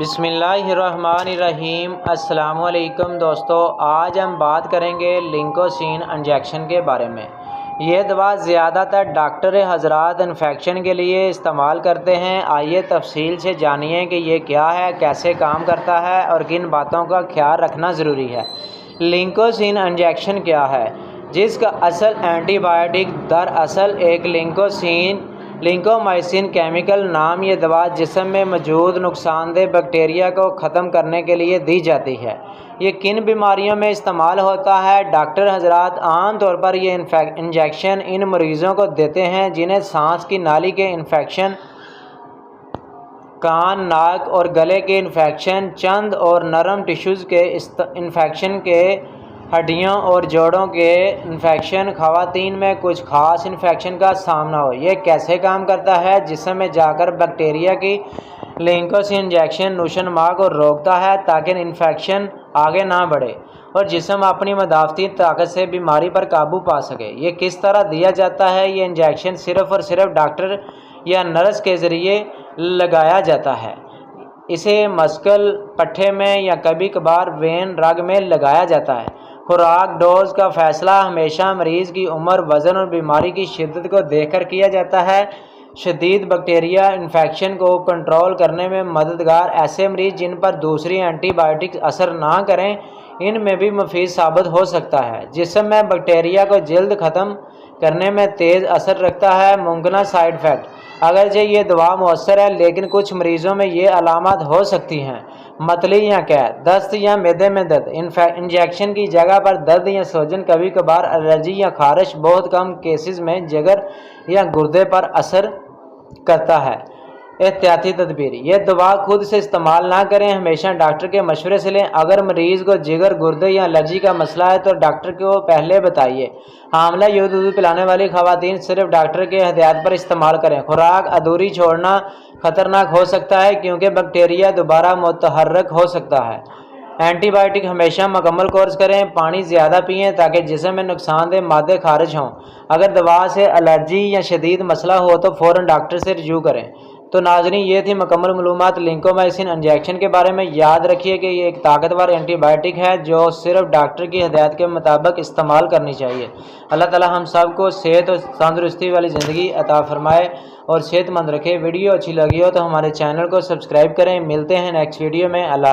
बिस्मिल्लाहिर्रहमानिर्रहीम। अस्सलामुअलैकुम दोस्तों, आज हम बात करेंगे लिंकोसिन इंजेक्शन के बारे में। ये दवा ज़्यादातर डॉक्टर हजरात इन्फेक्शन के लिए इस्तेमाल करते हैं। आइए तफसील से जानिए कि ये क्या है, कैसे काम करता है और किन बातों का ख्याल रखना ज़रूरी है। लिंकोसिन इंजेक्शन क्या है? जिसका असल एंटीबायोटिक दरअसल एक लिंकोमाइसिन केमिकल नाम ये दवा जिस्म में मौजूद नुकसानदेह बैक्टीरिया को ख़त्म करने के लिए दी जाती है। ये किन बीमारियों में इस्तेमाल होता है? डॉक्टर हजरात आम तौर पर ये इंजेक्शन इन मरीज़ों को देते हैं जिन्हें सांस की नाली के इन्फेक्शन, कान, नाक और गले के इन्फेक्शन, चंद और नरम टिश्यूज़ के इन्फेक्शन के, हड्डियों और जोड़ों के इन्फेक्शन, ख़वातीन में कुछ ख़ास इन्फेक्शन का सामना हो। ये कैसे काम करता है? जिस्म में जाकर बैक्टीरिया की लिंकोसिन इंजेक्शन नूशनमा को रोकता है ताकि इन्फेक्शन आगे ना बढ़े और जिस्म अपनी मदाफ़ती ताकत से बीमारी पर काबू पा सके। ये किस तरह दिया जाता है? ये इंजेक्शन सिर्फ़ और सिर्फ डॉक्टर या नर्स के ज़रिए लगाया जाता है। इसे मस्कल पट्टे में या कभी कभार वेन रग में लगाया जाता है। खुराक डोज का फ़ैसला हमेशा मरीज़ की उम्र, वज़न और बीमारी की शिद्दत को देखकर किया जाता है। शदीद बैक्टीरिया इन्फेक्शन को कंट्रोल करने में मददगार ऐसे मरीज़ जिन पर दूसरी एंटीबायोटिक असर ना करें, इनमें भी मुफीद साबित हो सकता है। जिस्म में बैक्टीरिया को जल्द ख़त्म करने में तेज़ असर रखता है। मुमकिन साइड इफ़ेक्ट: अगरचे ये दवा मौसर है लेकिन कुछ मरीज़ों में ये अलामत हो सकती हैं। मतली या कैद, दस्त या मैदे में दर्द, इंजेक्शन की जगह पर दर्द या सूजन, कभी कभार एलर्जी या खारिश, बहुत कम केसेस में जिगर या गुर्दे पर असर करता है। एहतियाती तदबीर: यह दवा खुद से इस्तेमाल ना करें, हमेशा डॉक्टर के मशवरे से लें। अगर मरीज़ को जिगर, गुर्दे या एलर्जी का मसला है तो डॉक्टर को पहले बताइए। हामला या दूध पिलाने वाली ख़वातीन सिर्फ डॉक्टर के हिदायत पर इस्तेमाल करें। खुराक अधूरी छोड़ना ख़तरनाक हो सकता है क्योंकि बैक्टीरिया दोबारा मुतहर्रिक हो सकता है। एंटीबायोटिक हमेशा मुकम्मल कोर्स करें। पानी ज़्यादा पिएँ ताकि जिस्म में नुकसानदेह मादे खारिज हों। अगर दवा से एलर्जी या शदीद मसला हो तो फ़ौरन डॉक्टर से रजू करें। तो नाज़रीन, ये थी मुकम्मल मालूमात लिंकोमाइसिन इंजेक्शन के बारे में। याद रखिए कि ये एक ताकतवर एंटीबायोटिक है जो सिर्फ डॉक्टर की हिदायत के मुताबिक इस्तेमाल करनी चाहिए। अल्लाह ताला हम सब को सेहत और तंदुरुस्ती वाली ज़िंदगी अता फ़रमाए और सेहतमंद रखे। वीडियो अच्छी लगी हो तो हमारे चैनल को सब्सक्राइब करें। मिलते हैं नेक्स्ट वीडियो में। अल्लाह।